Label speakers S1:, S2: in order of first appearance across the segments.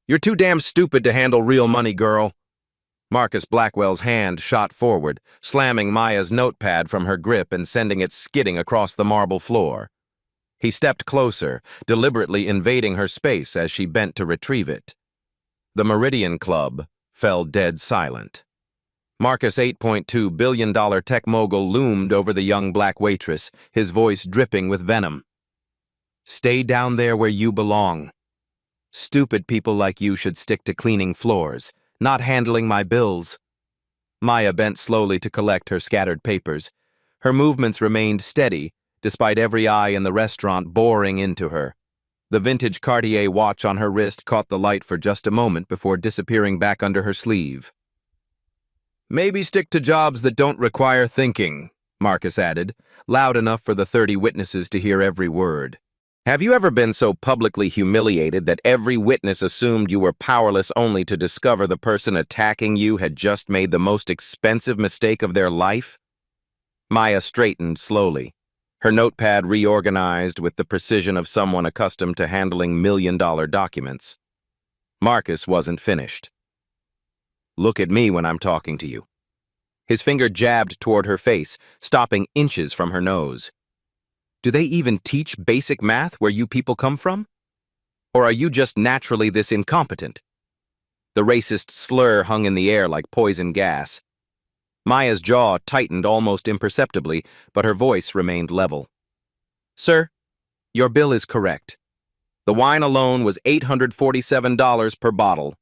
S1: You're too damn stupid to handle real money, girl. Marcus Blackwell's hand shot forward, slamming Maya's notepad from her grip and sending it skidding across the marble floor. He stepped closer, deliberately invading her space as she bent to retrieve it. The Meridian Club fell dead silent. Marcus' $8.2 billion tech mogul loomed over the young black waitress, his voice dripping with venom. Stay down there where you belong. Stupid people like you should stick to cleaning floors, not handling my bills. Maya bent slowly to collect her scattered papers. Her movements remained steady, despite every eye in the restaurant boring into her. The vintage Cartier watch on her wrist caught the light for just a moment before disappearing back under her sleeve. Maybe stick to jobs that don't require thinking, Marcus added, loud enough for the 30 witnesses to hear every word. Have you ever been so publicly humiliated that every witness assumed you were powerless only to discover the person attacking you had just made the most expensive mistake of their life? Maya straightened slowly, her notepad reorganized with the precision of someone accustomed to handling million-dollar documents. Marcus wasn't finished. Look at me when I'm talking to you. His finger jabbed toward her face, stopping inches from her nose. Do they even teach basic math where you people come from? Or are you just naturally this incompetent? The racist slur hung in the air like poison gas. Maya's jaw tightened almost imperceptibly, but her voice remained level. Sir, your bill is correct. The wine alone was $847 per bottle.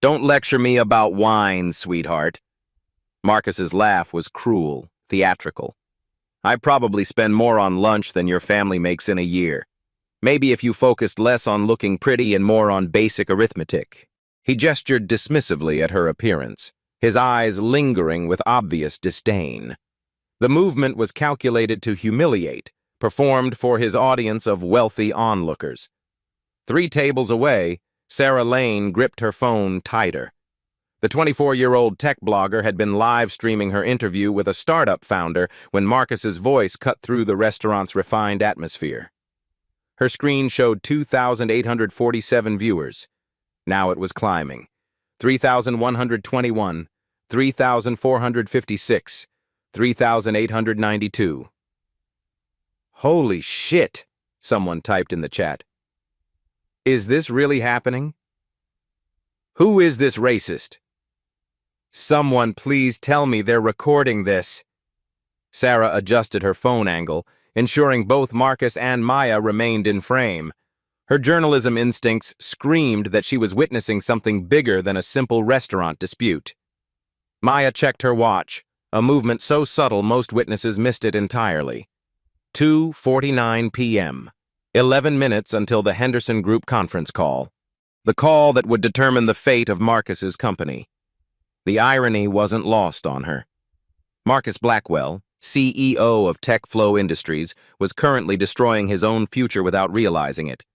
S1: Don't lecture me about wine, sweetheart. Marcus's laugh was cruel, theatrical. I probably spend more on lunch than your family makes in a year. Maybe if you focused less on looking pretty and more on basic arithmetic. He gestured dismissively at her appearance, his eyes lingering with obvious disdain. The movement was calculated to humiliate, performed for his audience of wealthy onlookers. 3 tables away, Sarah Lane gripped her phone tighter. The 24-year-old tech blogger had been live streaming her interview with a startup founder when Marcus's voice cut through the restaurant's refined atmosphere. Her screen showed 2,847 viewers. Now it was climbing. 3,121, 3,456, 3,892. Holy shit, someone typed in the chat. Is this really happening? Who is this racist? Someone please tell me they're recording this. Sarah adjusted her phone angle, ensuring both Marcus and Maya remained in frame. Her journalism instincts screamed that she was witnessing something bigger than a simple restaurant dispute. Maya checked her watch, a movement so subtle most witnesses missed it entirely. 2:49 p.m. 11 minutes until the Henderson Group conference call. The call that would determine the fate of Marcus's company. The irony wasn't lost on her. Marcus Blackwell, CEO of TechFlow Industries, was currently destroying his own future without realizing it.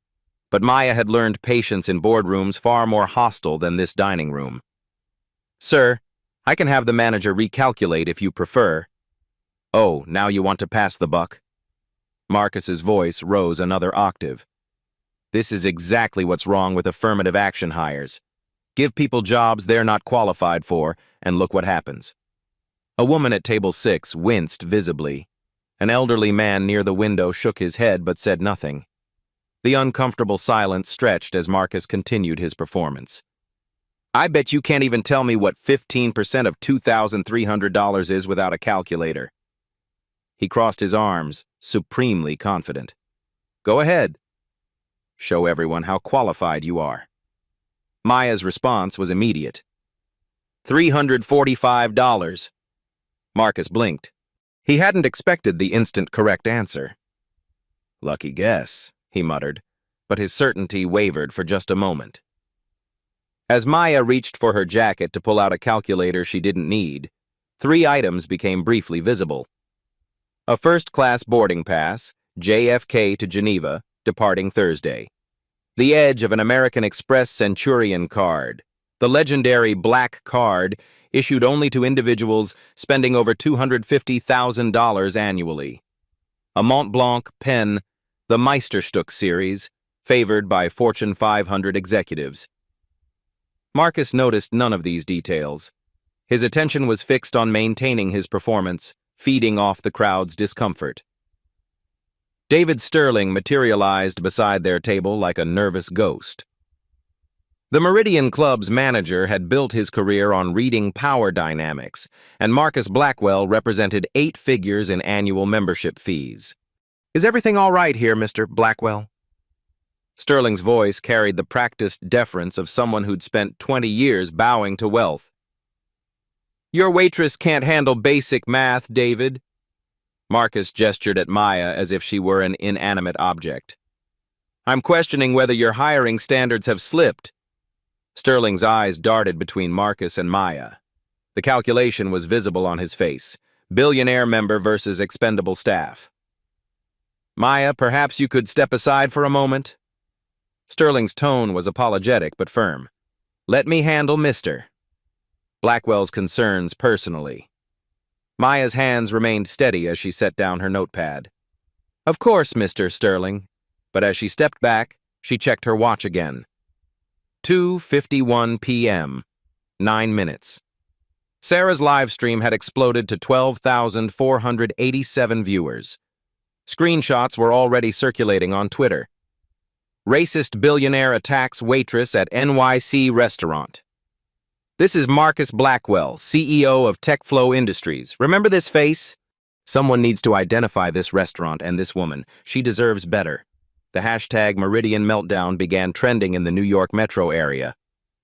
S1: But Maya had learned patience in boardrooms far more hostile than this dining room. Sir, I can have the manager recalculate if you prefer. Oh, now you want to pass the buck? Marcus's voice rose another octave. This is exactly what's wrong with affirmative action hires. Give people jobs they're not qualified for, and look what happens. A woman at table 6 winced visibly. An elderly man near the window shook his head but said nothing. The uncomfortable silence stretched as Marcus continued his performance. I bet you can't even tell me what 15% of $2,300 is without a calculator. He crossed his arms, supremely confident. Go ahead. Show everyone how qualified you are. Maya's response was immediate. $345. Marcus blinked. He hadn't expected the instant correct answer. Lucky guess, he muttered, but his certainty wavered for just a moment. As Maya reached for her jacket to pull out a calculator she didn't need, 3 items became briefly visible. A first-class boarding pass, JFK to Geneva, departing Thursday. The edge of an American Express Centurion card, the legendary black card issued only to individuals spending over $250,000 annually. A Mont Blanc pen, the Meisterstück series, favored by Fortune 500 executives. Marcus noticed none of these details. His attention was fixed on maintaining his performance, feeding off the crowd's discomfort. David Sterling materialized beside their table like a nervous ghost. The Meridian Club's manager had built his career on reading power dynamics, and Marcus Blackwell represented 8 figures in annual membership fees. "Is everything all right here, Mr. Blackwell?" Sterling's voice carried the practiced deference of someone who'd spent 20 years bowing to wealth. "Your waitress can't handle basic math, David." Marcus gestured at Maya as if she were an inanimate object. "I'm questioning whether your hiring standards have slipped." Sterling's eyes darted between Marcus and Maya. The calculation was visible on his face. Billionaire member versus expendable staff. "Maya, perhaps you could step aside for a moment?" Sterling's tone was apologetic but firm. "Let me handle Mr. Blackwell's concerns personally." Maya's hands remained steady as she set down her notepad. "Of course, Mr. Sterling." But as she stepped back, she checked her watch again. 2:51 p.m. 9 minutes. Sarah's live stream had exploded to 12,487 viewers. Screenshots were already circulating on Twitter. Racist billionaire attacks waitress at NYC restaurant. "This is Marcus Blackwell, CEO of TechFlow Industries. Remember this face? Someone needs to identify this restaurant and this woman. She deserves better." The hashtag Meridian Meltdown began trending in the New York metro area.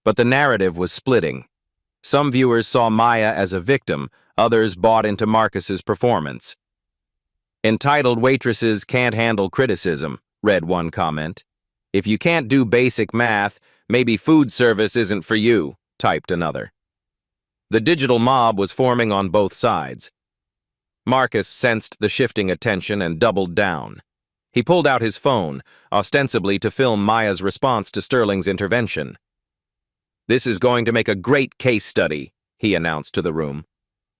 S1: But the narrative was splitting. Some viewers saw Maya as a victim, others bought into Marcus's performance. "Entitled waitresses can't handle criticism," read one comment. "If you can't do basic math, maybe food service isn't for you," typed another. The digital mob was forming on both sides. Marcus sensed the shifting attention and doubled down. He pulled out his phone, ostensibly to film Maya's response to Sterling's intervention. "This is going to make a great case study," he announced to the room.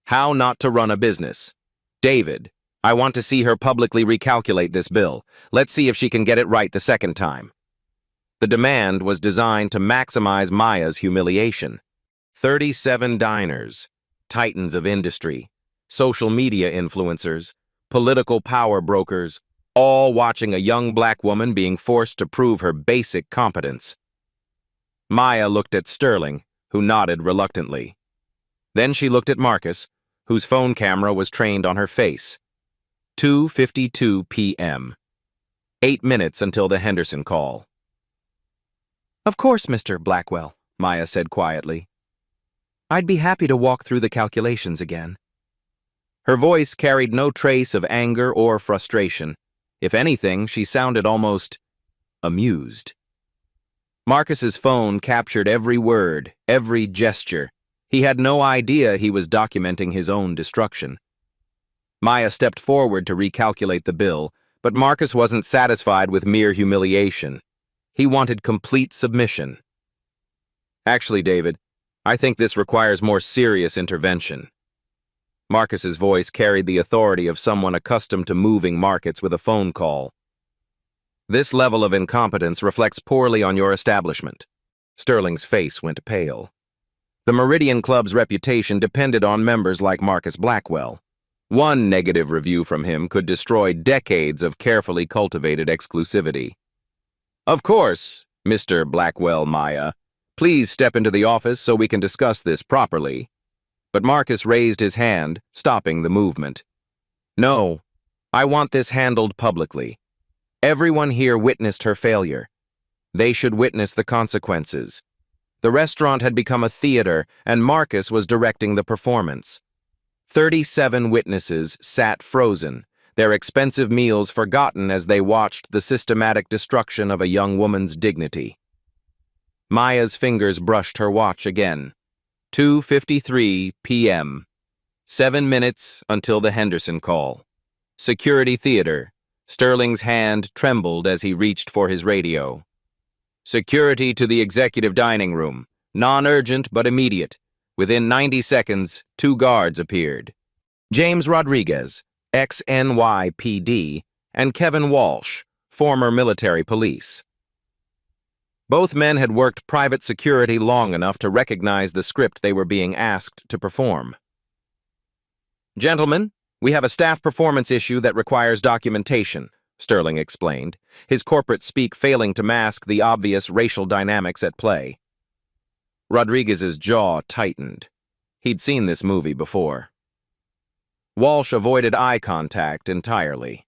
S1: "How not to run a business. David, I want to see her publicly recalculate this bill. Let's see if she can get it right the second time." The demand was designed to maximize Maya's humiliation. 37 diners, titans of industry, social media influencers, political power brokers, all watching a young black woman being forced to prove her basic competence. Maya looked at Sterling, who nodded reluctantly. Then she looked at Marcus, whose phone camera was trained on her face. 2:52 p.m. 8 minutes until the Henderson call. "Of course, Mr. Blackwell," Maya said quietly. "I'd be happy to walk through the calculations again." Her voice carried no trace of anger or frustration. If anything, she sounded almost amused. Marcus's phone captured every word, every gesture. He had no idea he was documenting his own destruction. Maya stepped forward to recalculate the bill, but Marcus wasn't satisfied with mere humiliation. He wanted complete submission. "Actually, David, I think this requires more serious intervention." Marcus's voice carried the authority of someone accustomed to moving markets with a phone call. "This level of incompetence reflects poorly on your establishment." Sterling's face went pale. The Meridian Club's reputation depended on members like Marcus Blackwell. One negative review from him could destroy decades of carefully cultivated exclusivity. "Of course, Mr. Blackwell, Maya. Please step into the office so we can discuss this properly." But Marcus raised his hand, stopping the movement. "No, I want this handled publicly. Everyone here witnessed her failure. They should witness the consequences." The restaurant had become a theater, and Marcus was directing the performance. 37 witnesses sat frozen, their expensive meals forgotten as they watched the systematic destruction of a young woman's dignity. Maya's fingers brushed her watch again. 2:53 p.m. 7 minutes until the Henderson call. Security theater. Sterling's hand trembled as he reached for his radio. "Security to the executive dining room. Non-urgent but immediate. Within 90 seconds, 2 guards appeared. James Rodriguez, ex-NYPD, and Kevin Walsh, former military police. Both men had worked private security long enough to recognize the script they were being asked to perform. "Gentlemen, we have a staff performance issue that requires documentation," Sterling explained, his corporate speak failing to mask the obvious racial dynamics at play. Rodriguez's jaw tightened. He'd seen this movie before. Walsh avoided eye contact entirely.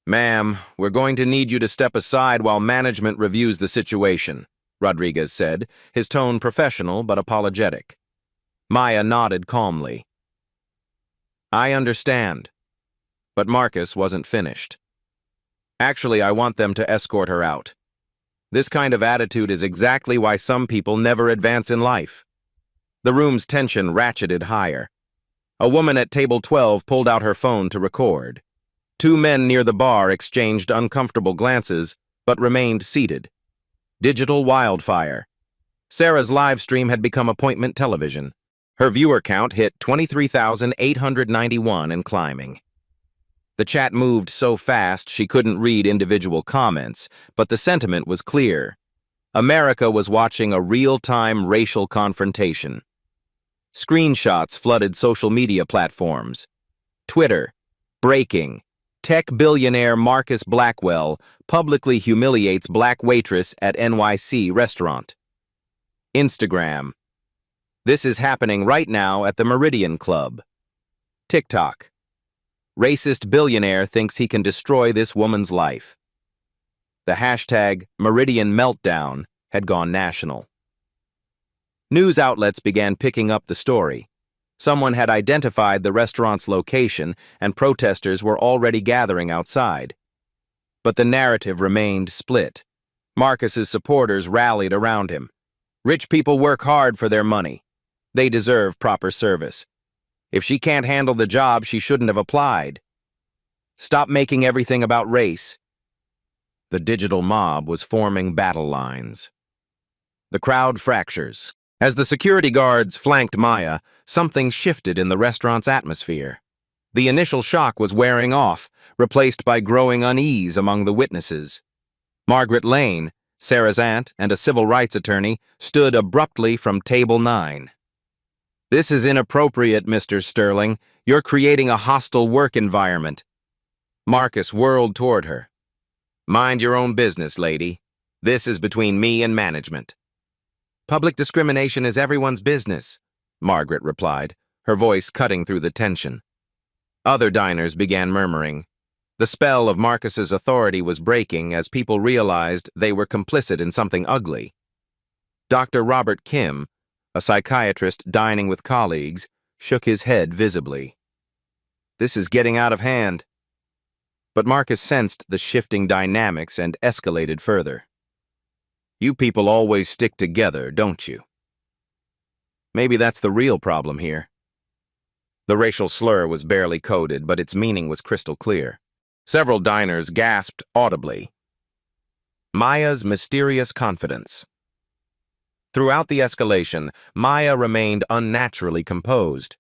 S1: "Ma'am, we're going to need you to step aside while management reviews the situation," Rodriguez said, his tone professional but apologetic. Maya nodded calmly. "I understand." But Marcus wasn't finished. "Actually, I want them to escort her out. This kind of attitude is exactly why some people never advance in life." The room's tension ratcheted higher. A woman at table 12 pulled out her phone to record. Two men near the bar exchanged uncomfortable glances, but remained seated. Digital wildfire. Sarah's live stream had become appointment television. Her viewer count hit 23,891 and climbing. The chat moved so fast she couldn't read individual comments, but the sentiment was clear. America was watching a real-time racial confrontation. Screenshots flooded social media platforms. Twitter, breaking. Tech billionaire Marcus Blackwell publicly humiliates black waitress at NYC restaurant. Instagram. This is happening right now at the Meridian Club. TikTok. Racist billionaire thinks he can destroy this woman's life. The hashtag Meridian Meltdown had gone national. News outlets began picking up the story. Someone had identified the restaurant's location, and protesters were already gathering outside. But the narrative remained split. Marcus's supporters rallied around him. Rich people work hard for their money. They deserve proper service. If she can't handle the job, she shouldn't have applied. Stop making everything about race. The digital mob was forming battle lines. The crowd fractures. As the security guards flanked Maya, something shifted in the restaurant's atmosphere. The initial shock was wearing off, replaced by growing unease among the witnesses. Margaret Lane, Sarah's aunt and a civil rights attorney, stood abruptly from table 9. "This is inappropriate, Mr. Sterling. You're creating a hostile work environment." Marcus whirled toward her. "Mind your own business, lady. This is between me and management." "Public discrimination is everyone's business," Margaret replied, her voice cutting through the tension. Other diners began murmuring. The spell of Marcus's authority was breaking as people realized they were complicit in something ugly. Dr. Robert Kim, a psychiatrist dining with colleagues, shook his head visibly. "This is getting out of hand." But Marcus sensed the shifting dynamics and escalated further. "You people always stick together, don't you?" Maybe that's the real problem here. The racial slur was barely coded, but its meaning was crystal clear. Several diners gasped audibly. Maya's mysterious confidence. Throughout the escalation, Maya remained unnaturally composed.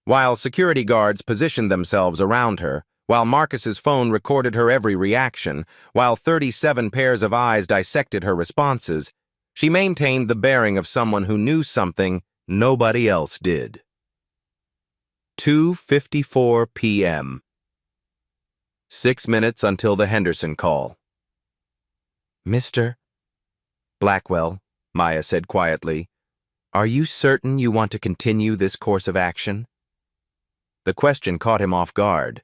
S1: While security guards positioned themselves around her, while Marcus's phone recorded her every reaction, while 37 pairs of eyes dissected her responses, she maintained the bearing of someone who knew something nobody else did. 2:54 p.m. 6 minutes until the Henderson call. "Mr. Blackwell," Maya said quietly, "are you certain you want to continue this course of action?" The question caught him off guard.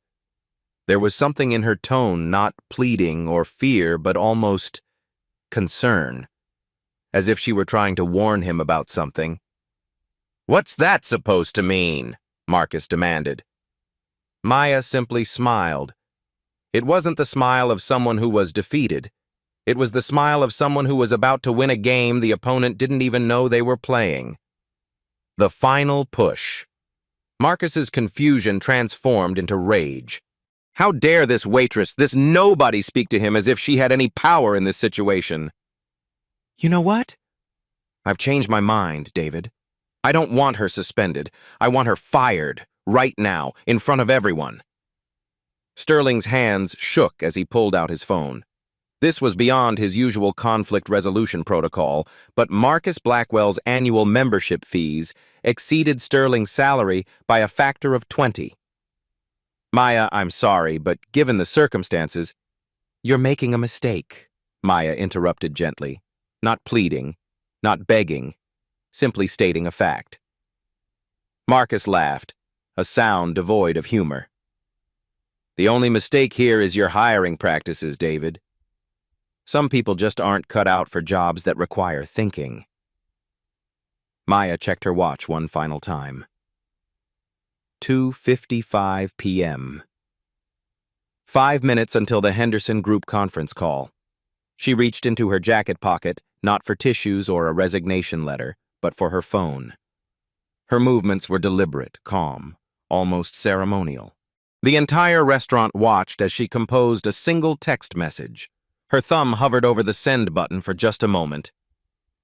S1: There was something in her tone, not pleading or fear, but almost concern, as if she were trying to warn him about something. "What's that supposed to mean?" Marcus demanded. Maya simply smiled. It wasn't the smile of someone who was defeated. It was the smile of someone who was about to win a game the opponent didn't even know they were playing. The final push. Marcus's confusion transformed into rage. How dare this waitress, this nobody, speak to him as if she had any power in this situation? "You know what? I've changed my mind, David. I don't want her suspended. I want her fired, right now, in front of everyone." Sterling's hands shook as he pulled out his phone. This was beyond his usual conflict resolution protocol, but Marcus Blackwell's annual membership fees exceeded Sterling's salary by a factor of 20. Maya, I'm sorry, but given the circumstances, you're making a mistake, Maya interrupted gently, not pleading, not begging, simply stating a fact. Marcus laughed, a sound devoid of humor. The only mistake here is your hiring practices, David. Some people just aren't cut out for jobs that require thinking. Maya checked her watch one final time. 2:55 p.m. 5 minutes until the Henderson Group conference call. She reached into her jacket pocket, not for tissues or a resignation letter, but for her phone. Her movements were deliberate, calm, almost ceremonial. The entire restaurant watched as she composed a single text message. Her thumb hovered over the send button for just a moment.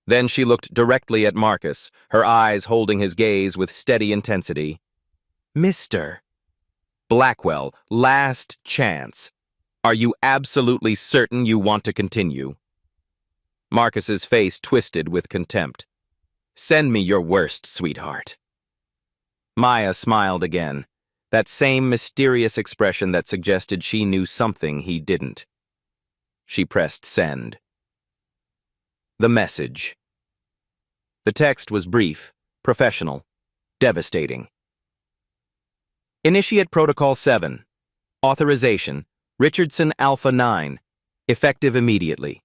S1: Then she looked directly at Marcus, her eyes holding his gaze with steady intensity. Mr. Blackwell, last chance. Are you absolutely certain you want to continue? Marcus's face twisted with contempt. Send me your worst, sweetheart. Maya smiled again, that same mysterious expression that suggested she knew something he didn't. She pressed send. The message. The text was brief, professional, devastating. Initiate Protocol 7. Authorization, Richardson Alpha 9. Effective immediately.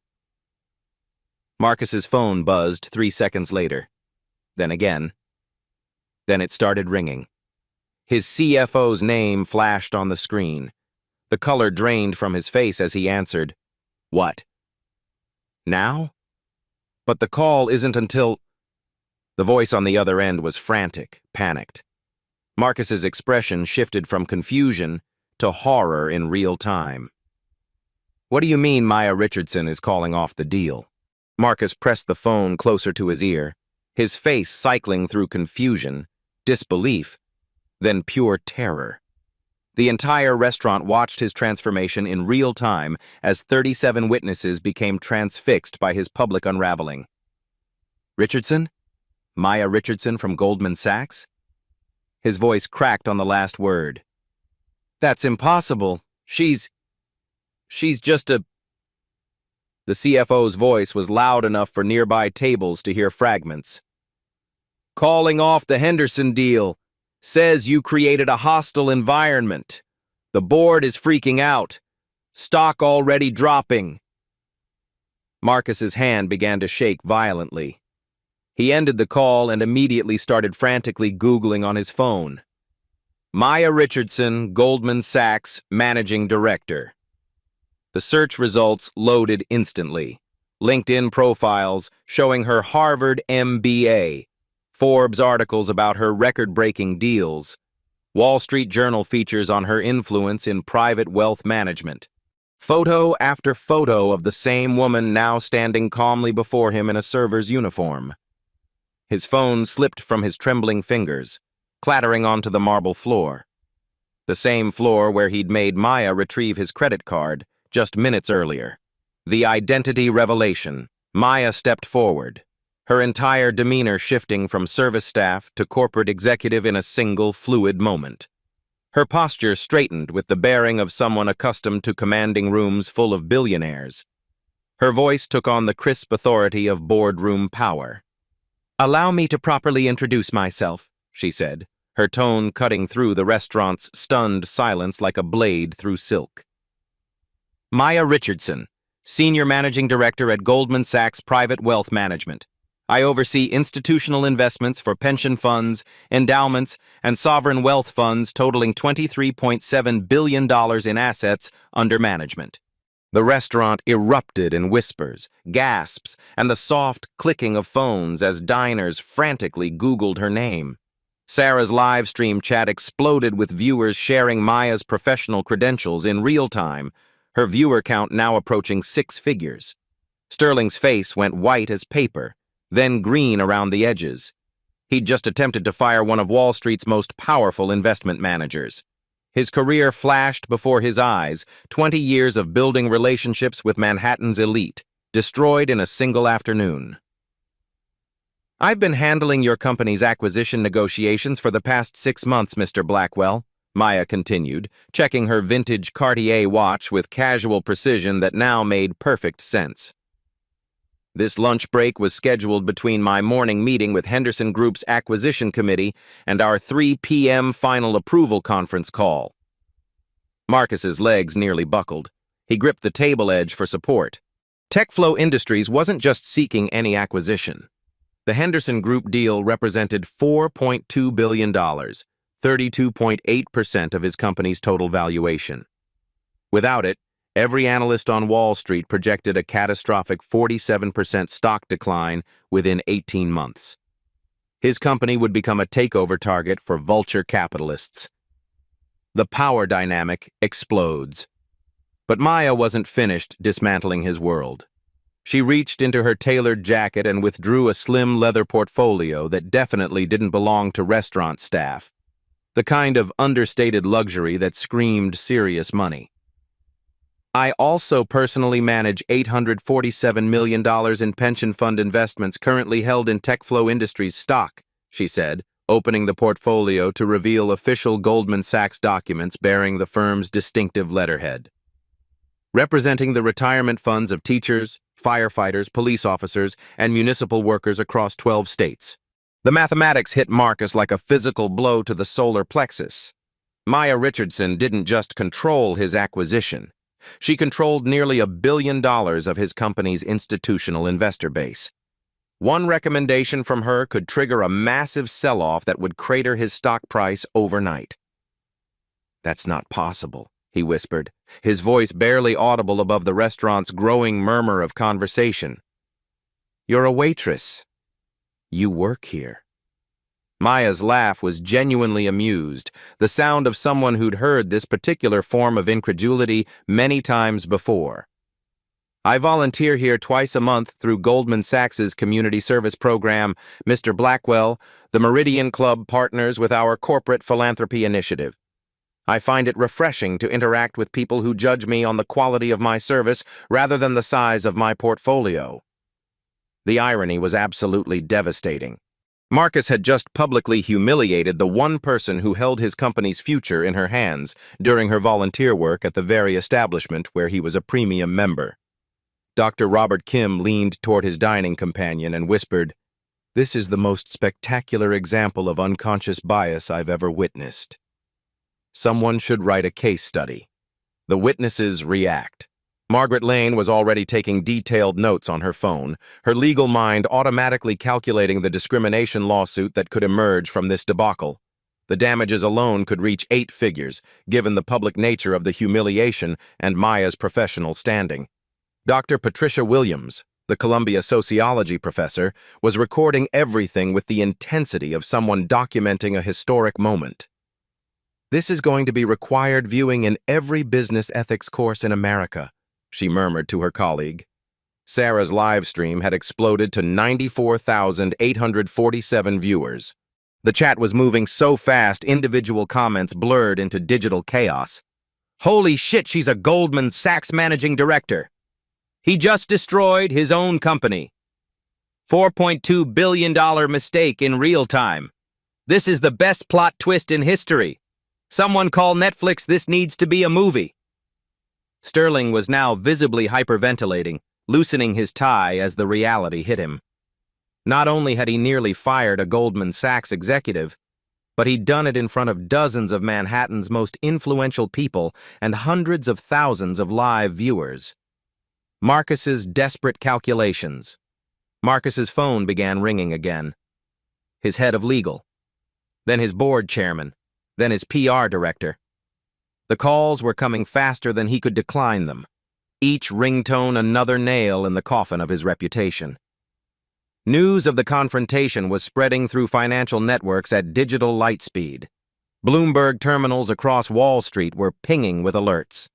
S1: Marcus's phone buzzed 3 seconds later. Then again. Then it started ringing. His CFO's name flashed on the screen. The color drained from his face as he answered. What? Now? But the call isn't until... The voice on the other end was frantic, panicked. Marcus's expression shifted from confusion to horror in real time. What do you mean Maya Richardson is calling off the deal? Marcus pressed the phone closer to his ear, his face cycling through confusion, disbelief, then pure terror. The entire restaurant watched his transformation in real time as 37 witnesses became transfixed by his public unraveling. Richardson? Maya Richardson from Goldman Sachs? His voice cracked on the last word. That's impossible. She's just a... The CFO's voice was loud enough for nearby tables to hear fragments. Calling off the Henderson deal. Says you created a hostile environment. The board is freaking out. Stock already dropping. Marcus's hand began to shake violently. He ended the call and immediately started frantically Googling on his phone. Maya Richardson, Goldman Sachs, Managing Director. The search results loaded instantly. LinkedIn profiles showing her Harvard MBA. Forbes articles about her record-breaking deals. Wall Street Journal features on her influence in private wealth management. Photo after photo of the same woman now standing calmly before him in a server's uniform. His phone slipped from his trembling fingers, clattering onto the marble floor. The same floor where he'd made Maya retrieve his credit card just minutes earlier. The identity revelation. Maya stepped forward, her entire demeanor shifting from service staff to corporate executive in a single fluid moment. Her posture straightened with the bearing of someone accustomed to commanding rooms full of billionaires. Her voice took on the crisp authority of boardroom power. Allow me to properly introduce myself, she said, her tone cutting through the restaurant's stunned silence like a blade through silk. Maya Richardson, Senior Managing Director at Goldman Sachs Private Wealth Management. I oversee institutional investments for pension funds, endowments, and sovereign wealth funds totaling $23.7 billion in assets under management. The restaurant erupted in whispers, gasps, and the soft clicking of phones as diners frantically Googled her name. Sarah's live stream chat exploded with viewers sharing Maya's professional credentials in real time, her viewer count now approaching 6 figures. Sterling's face went white as paper, then green around the edges. He'd just attempted to fire one of Wall Street's most powerful investment managers. His career flashed before his eyes, 20 years of building relationships with Manhattan's elite, destroyed in a single afternoon. "I've been handling your company's acquisition negotiations for the past 6 months, Mr. Blackwell," Maya continued, checking her vintage Cartier watch with casual precision that now made perfect sense. "This lunch break was scheduled between my morning meeting with Henderson Group's acquisition committee and our 3 p.m. final approval conference call." Marcus's legs nearly buckled. He gripped the table edge for support. TechFlow Industries wasn't just seeking any acquisition. The Henderson Group deal represented $4.2 billion, 32.8% of his company's total valuation. Without it, every analyst on Wall Street projected a catastrophic 47% stock decline within 18 months. His company would become a takeover target for vulture capitalists. The power dynamic explodes. But Maya wasn't finished dismantling his world. She reached into her tailored jacket and withdrew a slim leather portfolio that definitely didn't belong to restaurant staff. The kind of understated luxury that screamed serious money. "I also personally manage $847 million in pension fund investments currently held in TechFlow Industries stock," she said, opening the portfolio to reveal official Goldman Sachs documents bearing the firm's distinctive letterhead. "Representing the retirement funds of teachers, firefighters, police officers, and municipal workers across 12 states. The mathematics hit Marcus like a physical blow to the solar plexus. Maya Richardson didn't just control his acquisition. She controlled nearly $1 billion of his company's institutional investor base. One recommendation from her could trigger a massive sell-off that would crater his stock price overnight. "That's not possible," he whispered, his voice barely audible above the restaurant's growing murmur of conversation. "You're a waitress. You work here." Maya's laugh was genuinely amused, the sound of someone who'd heard this particular form of incredulity many times before. "I volunteer here twice a month through Goldman Sachs's community service program. Mr. Blackwell, the Meridian Club partners with our corporate philanthropy initiative. I find it refreshing to interact with people who judge me on the quality of my service rather than the size of my portfolio." The irony was absolutely devastating. Marcus had just publicly humiliated the one person who held his company's future in her hands during her volunteer work at the very establishment where he was a premium member. Dr. Robert Kim leaned toward his dining companion and whispered, "This is the most spectacular example of unconscious bias I've ever witnessed. Someone should write a case study. The witnesses react." Margaret Lane was already taking detailed notes on her phone, her legal mind automatically calculating the discrimination lawsuit that could emerge from this debacle. The damages alone could reach 8 figures, given the public nature of the humiliation and Maya's professional standing. Dr. Patricia Williams, the Columbia sociology professor, was recording everything with the intensity of someone documenting a historic moment. "This is going to be required viewing in every business ethics course in America," she murmured to her colleague. Sarah's live stream had exploded to 94,847 viewers. The chat was moving so fast, individual comments blurred into digital chaos. "Holy shit, she's a Goldman Sachs managing director. He just destroyed his own company. $4.2 billion mistake in real time. This is the best plot twist in history. Someone call Netflix, this needs to be a movie." Sterling was now visibly hyperventilating, loosening his tie as the reality hit him. Not only had he nearly fired a Goldman Sachs executive, but he'd done it in front of dozens of Manhattan's most influential people and hundreds of thousands of live viewers. Marcus's desperate calculations. Marcus's phone began ringing again. His head of legal. Then his board chairman. Then his PR director. The calls were coming faster than he could decline them, each ringtone another nail in the coffin of his reputation. News of the confrontation was spreading through financial networks at digital light speed. Bloomberg terminals across Wall Street were pinging with alerts.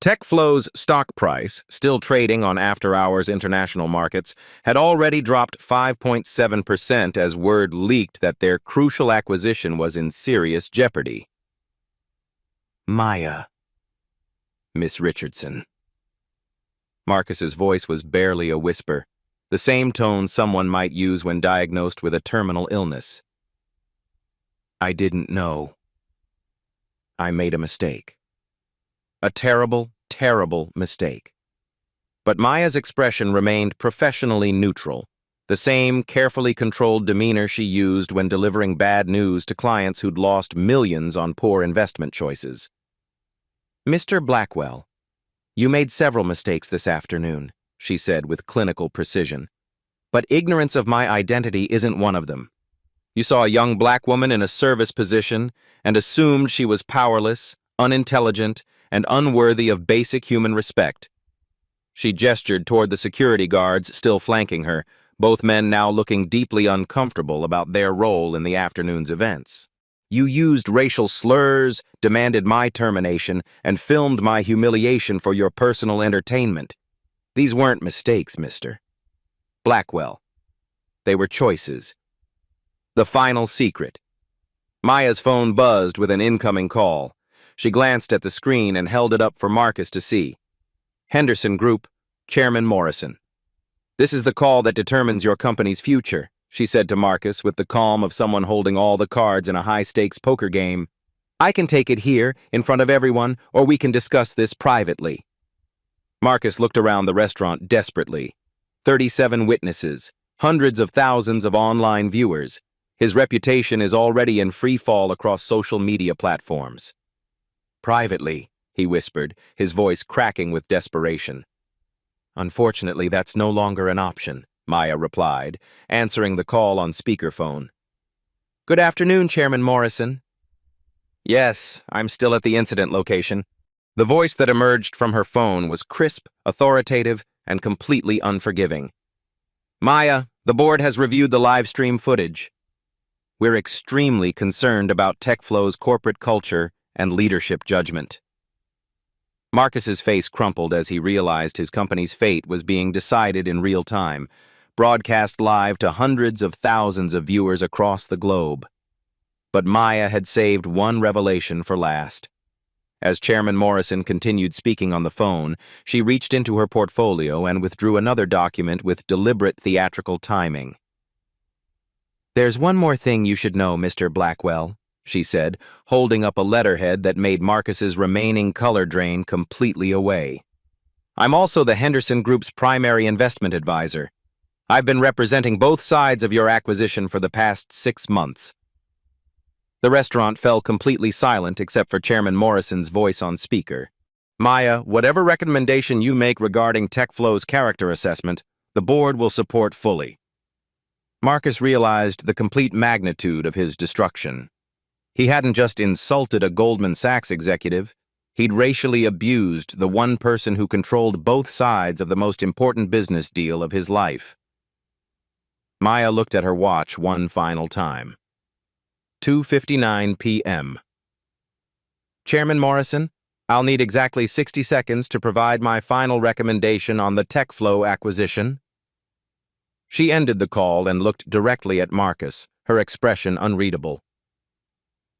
S1: TechFlow's stock price, still trading on after-hours international markets, had already dropped 5.7% as word leaked that their crucial acquisition was in serious jeopardy. Maya. Miss Richardson. Marcus's voice was barely a whisper, the same tone someone might use when diagnosed with a terminal illness. I didn't know. I made a mistake. A terrible, terrible mistake. But Maya's expression remained professionally neutral, the same carefully controlled demeanor she used when delivering bad news to clients who'd lost millions on poor investment choices. Mr. Blackwell, you made several mistakes this afternoon, she said with clinical precision. But ignorance of my identity isn't one of them. You saw a young black woman in a service position and assumed she was powerless, unintelligent, and unworthy of basic human respect. She gestured toward the security guards still flanking her, both men now looking deeply uncomfortable about their role in the afternoon's events. You used racial slurs, demanded my termination, and filmed my humiliation for your personal entertainment. These weren't mistakes, Mr. Blackwell. They were choices. The final secret. Maya's phone buzzed with an incoming call. She glanced at the screen and held it up for Marcus to see. Henderson Group, Chairman Morrison. This is the call that determines your company's future, she said to Marcus with the calm of someone holding all the cards in a high-stakes poker game. I can take it here, in front of everyone, or we can discuss this privately. Marcus looked around the restaurant desperately. 37 witnesses, hundreds of thousands of online viewers. His reputation is already in free fall across social media platforms. Privately, he whispered, his voice cracking with desperation. Unfortunately, that's no longer an option, Maya replied, answering the call on speakerphone. Good afternoon, Chairman Morrison. Yes, I'm still at the incident location. The voice that emerged from her phone was crisp, authoritative, and completely unforgiving. Maya, the board has reviewed the live stream footage. We're extremely concerned about TechFlow's corporate culture and leadership judgment. Marcus's face crumpled as he realized his company's fate was being decided in real time, broadcast live to hundreds of thousands of viewers across the globe. But Maya had saved one revelation for last. As Chairman Morrison continued speaking on the phone, she reached into her portfolio and withdrew another document with deliberate theatrical timing. There's one more thing you should know, Mr. Blackwell, she said, holding up a letterhead that made Marcus's remaining color drain completely away. I'm also the Henderson Group's primary investment advisor. I've been representing both sides of your acquisition for the past 6 months. The restaurant fell completely silent except for Chairman Morrison's voice on speaker. Maya, whatever recommendation you make regarding TechFlow's character assessment, the board will support fully. Marcus realized the complete magnitude of his destruction. He hadn't just insulted a Goldman Sachs executive, he'd racially abused the one person who controlled both sides of the most important business deal of his life. Maya looked at her watch one final time. 2:59 p.m. Chairman Morrison, I'll need exactly 60 seconds to provide my final recommendation on the TechFlow acquisition. She ended the call and looked directly at Marcus, her expression unreadable.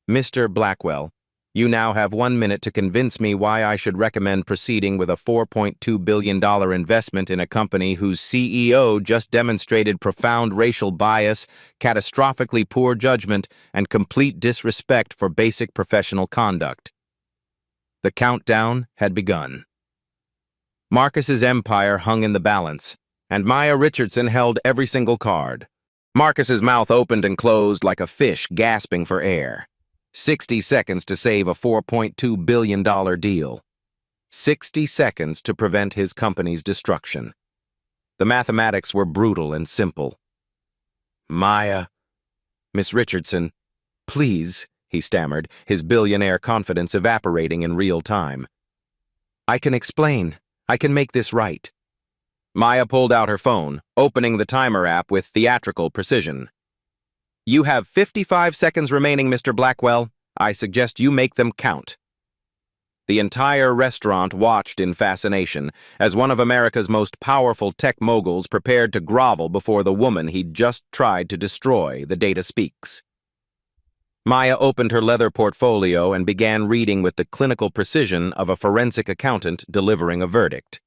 S1: Mr. Blackwell, you now have 1 minute to convince me why I should recommend proceeding with a $4.2 billion investment in a company whose CEO just demonstrated profound racial bias, catastrophically poor judgment, and complete disrespect for basic professional conduct. The countdown had begun. Marcus's empire hung in the balance, and Maya Richardson held every single card. Marcus's mouth opened and closed like a fish gasping for air. 60 seconds to save a $4.2 billion deal. 60 seconds to prevent his company's destruction. The mathematics were brutal and simple. Maya, Miss Richardson, please, he stammered, his billionaire confidence evaporating in real time. I can explain. I can make this right. Maya pulled out her phone, opening the timer app with theatrical precision. You have 55 seconds remaining, Mr. Blackwell. I suggest you make them count. The entire restaurant watched in fascination as one of America's most powerful tech moguls prepared to grovel before the woman he'd just tried to destroy, the data speaks. Maya opened her leather portfolio and began reading with the clinical precision of a forensic accountant delivering a verdict.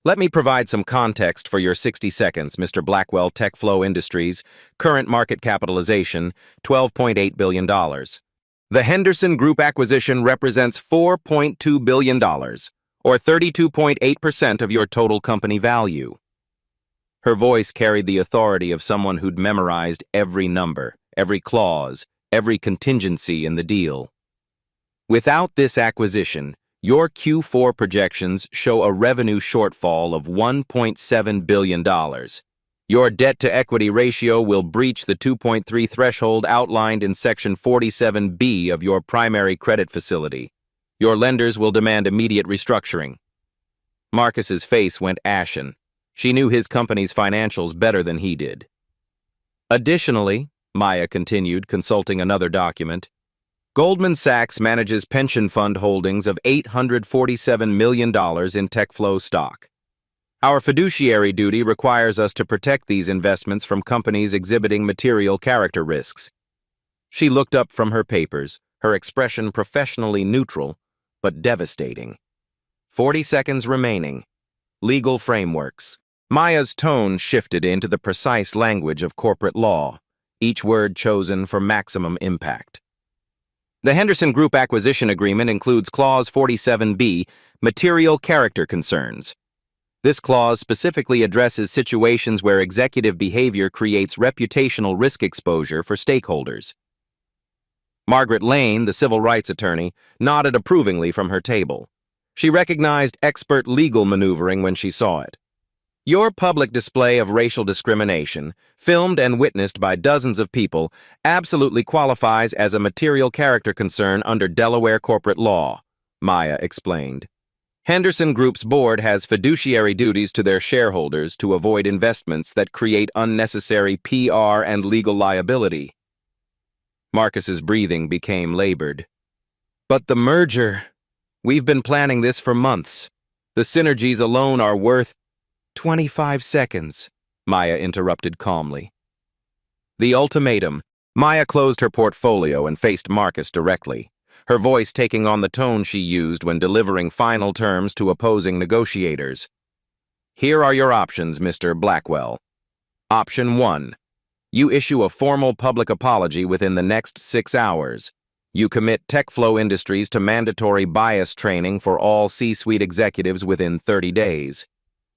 S1: Let me provide some context for your 60 seconds, Mr. Blackwell. TechFlow Industries, current market capitalization, $12.8 billion. The Henderson Group acquisition represents $4.2 billion, or 32.8% of your total company value. Her voice carried the authority of someone who'd memorized every number, every clause, every contingency in the deal. Without this acquisition, your Q4 projections show a revenue shortfall of $1.7 billion. Your debt-to-equity ratio will breach the 2.3 threshold outlined in Section 47B of your primary credit facility. Your lenders will demand immediate restructuring. Marcus's face went ashen. She knew his company's financials better than he did. Additionally, Maya continued, consulting another document, Goldman Sachs manages pension fund holdings of $847 million in TechFlow stock. Our fiduciary duty requires us to protect these investments from companies exhibiting material character risks. She looked up from her papers, her expression professionally neutral, but devastating. 40 seconds remaining. Legal frameworks. Maya's tone shifted into the precise language of corporate law, each word chosen for maximum impact. The Henderson Group acquisition agreement includes Clause 47B, material character concerns. This clause specifically addresses situations where executive behavior creates reputational risk exposure for stakeholders. Margaret Lane, the civil rights attorney, nodded approvingly from her table. She recognized expert legal maneuvering when she saw it. Your public display of racial discrimination, filmed and witnessed by dozens of people, absolutely qualifies as a material character concern under Delaware corporate law, Maya explained. Henderson Group's board has fiduciary duties to their shareholders to avoid investments that create unnecessary PR and legal liability. Marcus's breathing became labored. But the merger, we've been planning this for months. The synergies alone are worth 25 seconds, Maya interrupted calmly. The ultimatum. Maya closed her portfolio and faced Marcus directly, her voice taking on the tone she used when delivering final terms to opposing negotiators. Here are your options, Mr. Blackwell. Option 1. You issue a formal public apology within the next 6 hours. You commit TechFlow Industries to mandatory bias training for all C-suite executives within 30 days.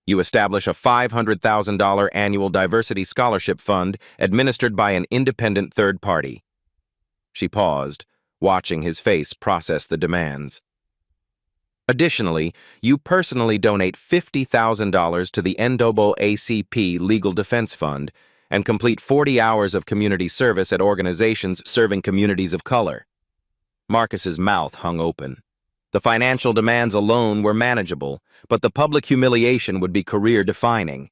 S1: You establish a $500,000 annual diversity scholarship fund administered by an independent third party. She paused, watching his face process the demands. Additionally, you personally donate $50,000 to the NAACP Legal Defense Fund and complete 40 hours of community service at organizations serving communities of color. Marcus's mouth hung open. The financial demands alone were manageable, but the public humiliation would be career-defining.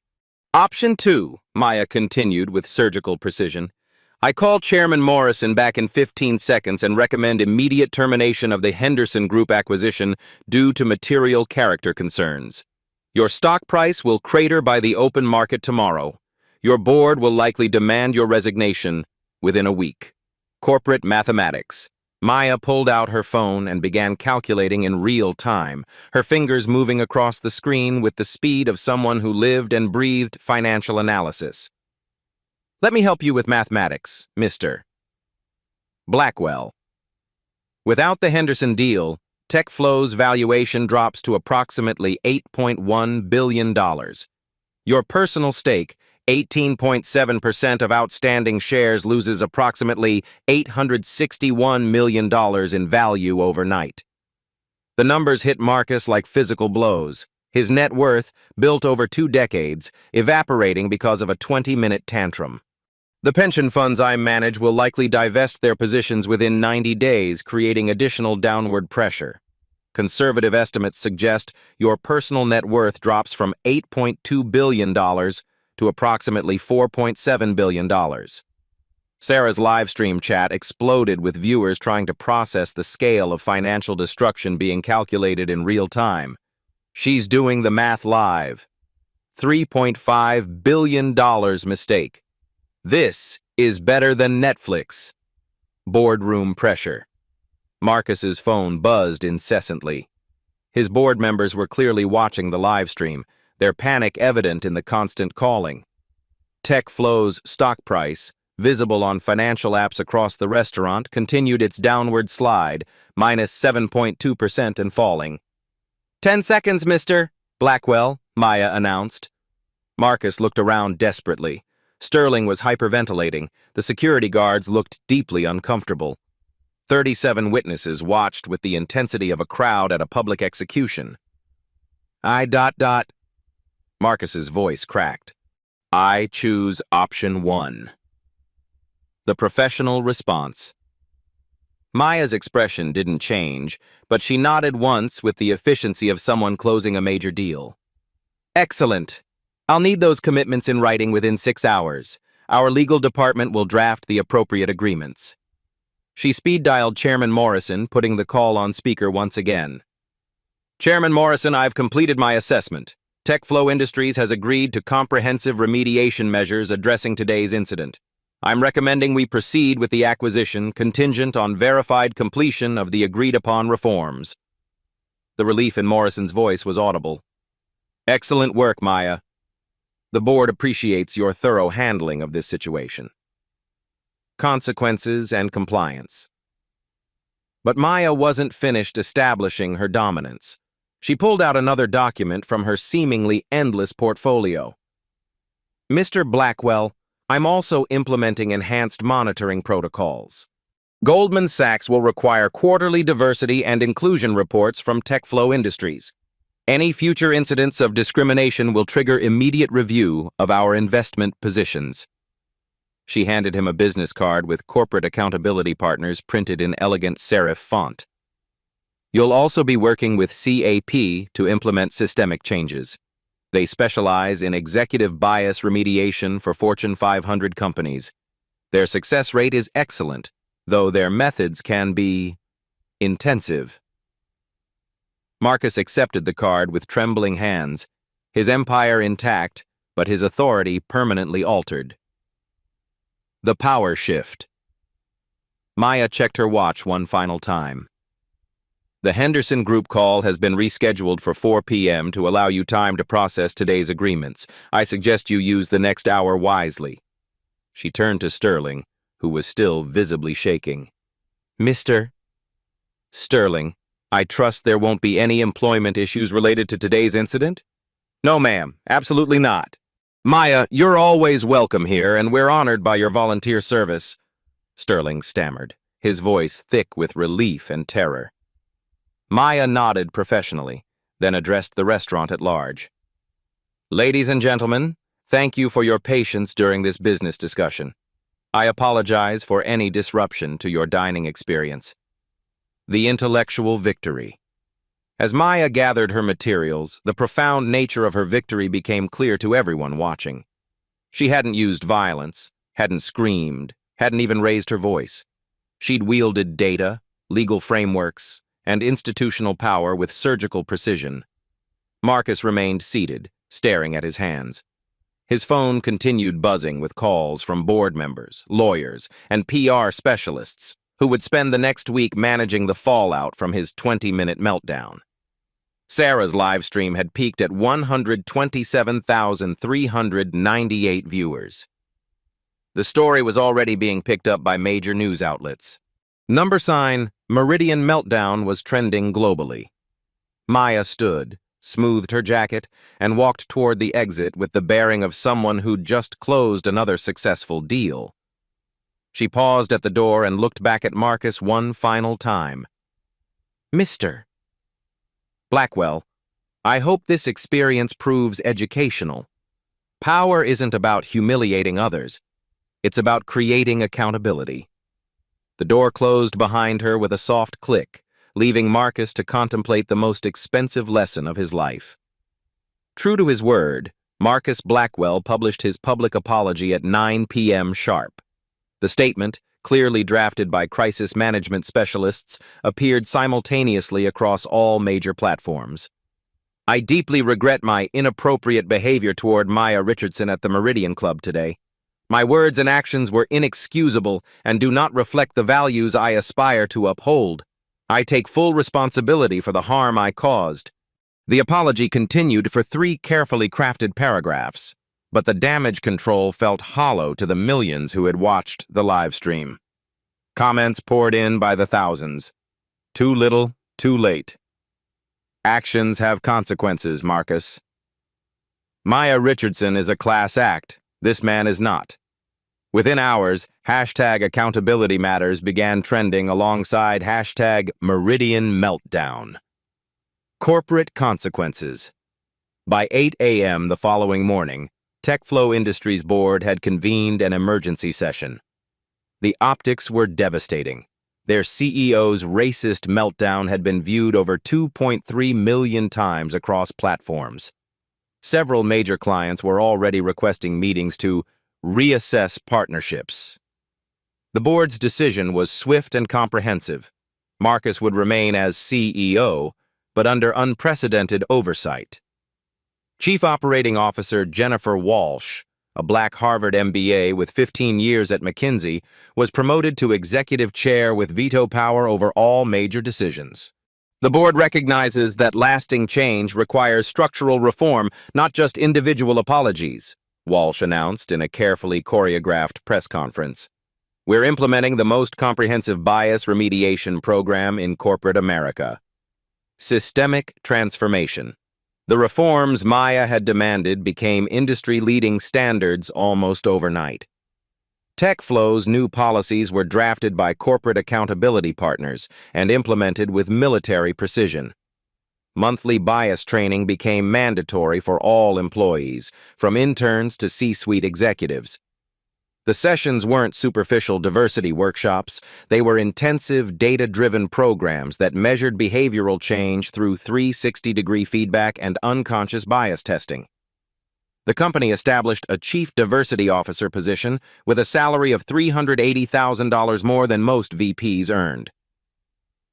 S1: Option 2, Maya continued with surgical precision. I call Chairman Morrison back in 15 seconds and recommend immediate termination of the Henderson Group acquisition due to material character concerns. Your stock price will crater by the open market tomorrow. Your board will likely demand your resignation within a week. Corporate mathematics. Maya pulled out her phone and began calculating in real time, her fingers moving across the screen with the speed of someone who lived and breathed financial analysis. Let me help you with mathematics, Mr. Blackwell. Without the Henderson deal, TechFlow's valuation drops to approximately $8.1 billion. Your personal stake, 18.7% of outstanding shares, loses approximately $861 million in value overnight. The numbers hit Marcus like physical blows, his net worth, built over 2 decades, evaporating because of a 20-minute tantrum. The pension funds I manage will likely divest their positions within 90 days, creating additional downward pressure. Conservative estimates suggest your personal net worth drops from $8.2 billion to approximately $4.7 billion. Sarah's livestream chat exploded with viewers trying to process the scale of financial destruction being calculated in real time. She's doing the math live. $3.5 billion mistake. This is better than Netflix. Boardroom pressure. Marcus's phone buzzed incessantly. His board members were clearly watching the live stream, their panic evident in the constant calling. TechFlow's stock price, visible on financial apps across the restaurant, continued its downward slide, minus 7.2% and falling. 10 seconds, mister, Blackwell, Maya announced. Marcus looked around desperately. Sterling was hyperventilating. The security guards looked deeply uncomfortable. 37 witnesses watched with the intensity of a crowd at a public execution. Marcus's voice cracked. I choose option 1. The professional response. Maya's expression didn't change, but she nodded once with the efficiency of someone closing a major deal. Excellent. I'll need those commitments in writing within 6 hours. Our legal department will draft the appropriate agreements. She speed-dialed Chairman Morrison, putting the call on speaker once again. Chairman Morrison, I've completed my assessment. TechFlow Industries has agreed to comprehensive remediation measures addressing today's incident. I'm recommending we proceed with the acquisition contingent on verified completion of the agreed-upon reforms. The relief in Morrison's voice was audible. Excellent work, Maya. The board appreciates your thorough handling of this situation. Consequences and compliance. But Maya wasn't finished establishing her dominance. She pulled out another document from her seemingly endless portfolio. Mr. Blackwell, I'm also implementing enhanced monitoring protocols. Goldman Sachs will require quarterly diversity and inclusion reports from TechFlow Industries. Any future incidents of discrimination will trigger immediate review of our investment positions. She handed him a business card with corporate accountability partners printed in elegant serif font. You'll also be working with CAP to implement systemic changes. They specialize in executive bias remediation for Fortune 500 companies. Their success rate is excellent, though their methods can be intensive. Marcus accepted the card with trembling hands, his empire intact, but his authority permanently altered. The power shift. Maya checked her watch one final time. The Henderson Group call has been rescheduled for 4 p.m. to allow you time to process today's agreements. I suggest you use the next hour wisely. She turned to Sterling, who was still visibly shaking. Mr. Sterling, I trust there won't be any employment issues related to today's incident? No, ma'am, absolutely not. Maya, you're always welcome here, and we're honored by your volunteer service, Sterling stammered, his voice thick with relief and terror. Maya nodded professionally, then addressed the restaurant at large. Ladies and gentlemen, thank you for your patience during this business discussion. I apologize for any disruption to your dining experience. The intellectual victory. As Maya gathered her materials, the profound nature of her victory became clear to everyone watching. She hadn't used violence, hadn't screamed, hadn't even raised her voice. She'd wielded data, legal frameworks, and institutional power with surgical precision. Marcus remained seated, staring at his hands. His phone continued buzzing with calls from board members, lawyers, and PR specialists who would spend the next week managing the fallout from his 20-minute meltdown. Sarah's live stream had peaked at 127,398 viewers. The story was already being picked up by major news outlets. Meridian Meltdown was trending globally. Maya stood, smoothed her jacket, and walked toward the exit with the bearing of someone who'd just closed another successful deal. She paused at the door and looked back at Marcus one final time. Mr. Blackwell, I hope this experience proves educational. Power isn't about humiliating others. It's about creating accountability. The door closed behind her with a soft click, leaving Marcus to contemplate the most expensive lesson of his life. True to his word, Marcus Blackwell published his public apology at 9 p.m. sharp. The statement, clearly drafted by crisis management specialists, appeared simultaneously across all major platforms. I deeply regret my inappropriate behavior toward Maya Richardson at the Meridian Club today. My words and actions were inexcusable and do not reflect the values I aspire to uphold. I take full responsibility for the harm I caused. The apology continued for 3 carefully crafted paragraphs, but the damage control felt hollow to the millions who had watched the live stream. Comments poured in by the thousands. Too little, too late. Actions have consequences, Marcus. Maya Richardson is a class act. This man is not. Within hours, hashtag accountability matters began trending alongside hashtag Meridian Meltdown. Corporate consequences. By 8 a.m. the following morning, TechFlow Industries Board had convened an emergency session. The optics were devastating. Their CEO's racist meltdown had been viewed over 2.3 million times across platforms. Several major clients were already requesting meetings to reassess partnerships. The board's decision was swift and comprehensive. Marcus would remain as CEO, but under unprecedented oversight. Chief Operating Officer Jennifer Walsh, a black Harvard MBA with 15 years at McKinsey, was promoted to executive chair with veto power over all major decisions. The board recognizes that lasting change requires structural reform, not just individual apologies, Walsh announced in a carefully choreographed press conference. We're implementing the most comprehensive bias remediation program in corporate America. Systemic transformation. The reforms Maya had demanded became industry-leading standards almost overnight. TechFlow's new policies were drafted by corporate accountability partners and implemented with military precision. Monthly bias training became mandatory for all employees, from interns to C-suite executives. The sessions weren't superficial diversity workshops. They were intensive, data-driven programs that measured behavioral change through 360-degree feedback and unconscious bias testing. The company established a chief diversity officer position with a salary of $380,000 more than most VPs earned.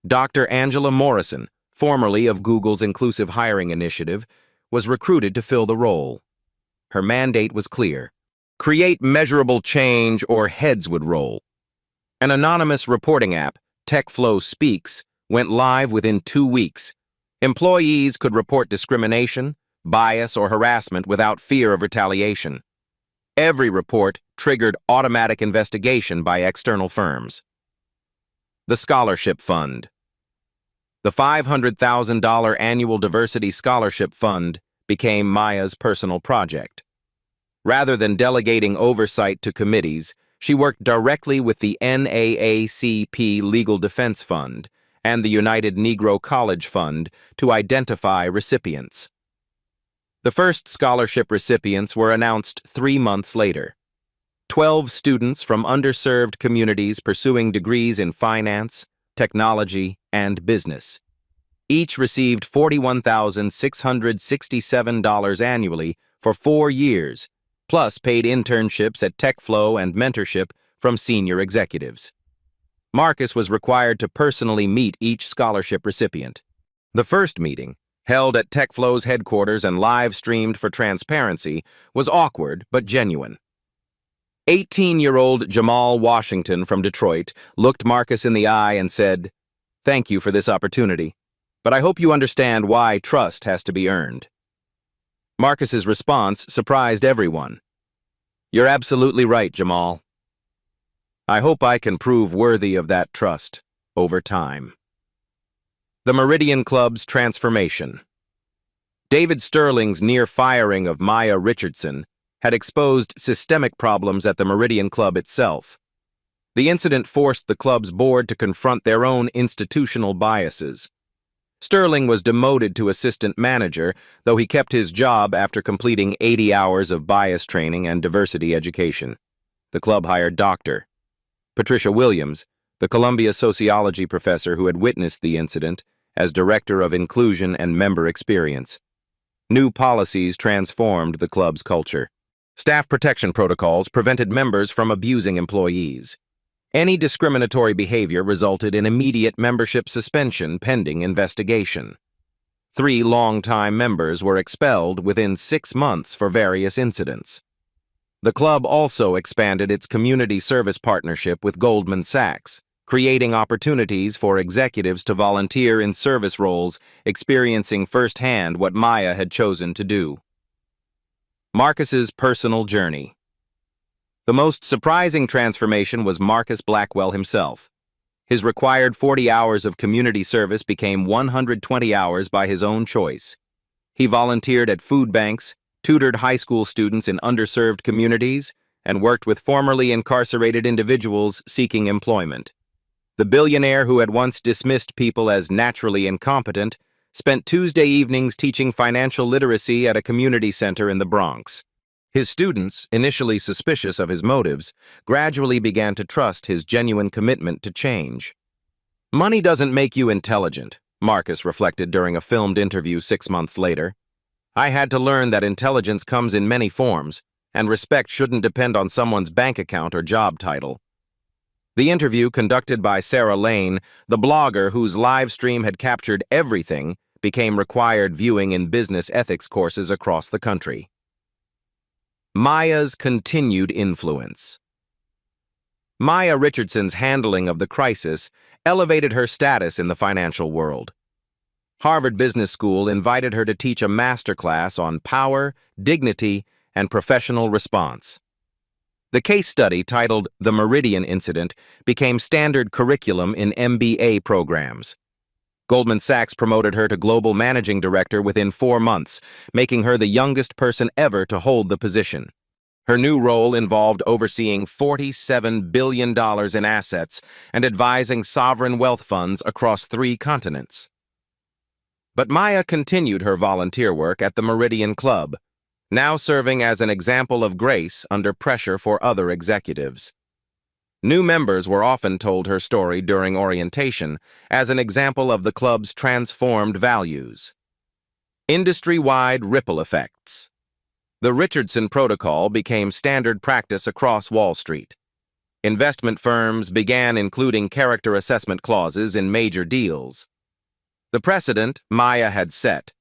S1: Dr. Angela Morrison, formerly of Google's Inclusive Hiring Initiative, was recruited to fill the role. Her mandate was clear: create measurable change or heads would roll. An anonymous reporting app, TechFlow Speaks, went live within 2 weeks. Employees could report discrimination, bias, or harassment without fear of retaliation. Every report triggered automatic investigation by external firms. The Scholarship Fund. The $500,000 annual diversity scholarship fund became Maya's personal project. Rather than delegating oversight to committees, she worked directly with the NAACP Legal Defense Fund and the United Negro College Fund to identify recipients. The first scholarship recipients were announced 3 months later. 12 students from underserved communities pursuing degrees in finance, technology, and business. Each received $41,667 annually for 4 years, plus paid internships at TechFlow and mentorship from senior executives. Marcus was required to personally meet each scholarship recipient. The first meeting, held at TechFlow's headquarters and live-streamed for transparency, was awkward but genuine. 18-year-old Jamal Washington from Detroit looked Marcus in the eye and said, "Thank you for this opportunity, but I hope you understand why trust has to be earned." Marcus's response surprised everyone. "You're absolutely right, Jamal. I hope I can prove worthy of that trust over time." The Meridian Club's transformation. David Sterling's near firing of Maya Richardson had exposed systemic problems at the Meridian Club itself. The incident forced the club's board to confront their own institutional biases. Sterling was demoted to assistant manager, though he kept his job after completing 80 hours of bias training and diversity education. The club hired Dr. Patricia Williams, the Columbia sociology professor who had witnessed the incident, as director of inclusion and member experience. New policies transformed the club's culture. Staff protection protocols prevented members from abusing employees. Any discriminatory behavior resulted in immediate membership suspension pending investigation. 3 longtime members were expelled within 6 months for various incidents. The club also expanded its community service partnership with Goldman Sachs, creating opportunities for executives to volunteer in service roles, experiencing firsthand what Maya had chosen to do. Marcus's personal journey. The most surprising transformation was Marcus Blackwell himself. His required 40 hours of community service became 120 hours by his own choice. He volunteered at food banks, tutored high school students in underserved communities, and worked with formerly incarcerated individuals seeking employment. The billionaire who had once dismissed people as naturally incompetent spent Tuesday evenings teaching financial literacy at a community center in the Bronx. His students, initially suspicious of his motives, gradually began to trust his genuine commitment to change. Money doesn't make you intelligent, Marcus reflected during a filmed interview 6 months later. I had to learn that intelligence comes in many forms, and respect shouldn't depend on someone's bank account or job title. The interview, conducted by Sarah Lane, the blogger whose live stream had captured everything, became required viewing in business ethics courses across the country. Maya's continued influence. Maya Richardson's handling of the crisis elevated her status in the financial world. Harvard Business School invited her to teach a masterclass on power, dignity, and professional response. The case study, titled The Meridian Incident, became standard curriculum in MBA programs. Goldman Sachs promoted her to Global Managing Director within 4 months, making her the youngest person ever to hold the position. Her new role involved overseeing $47 billion in assets and advising sovereign wealth funds across 3 continents. But Maya continued her volunteer work at the Meridian Club, now serving as an example of grace under pressure for other executives. New members were often told her story during orientation as an example of the club's transformed values. Industry-wide ripple effects. The Richardson Protocol became standard practice across Wall Street. Investment firms began including character assessment clauses in major deals. The precedent Maya had set,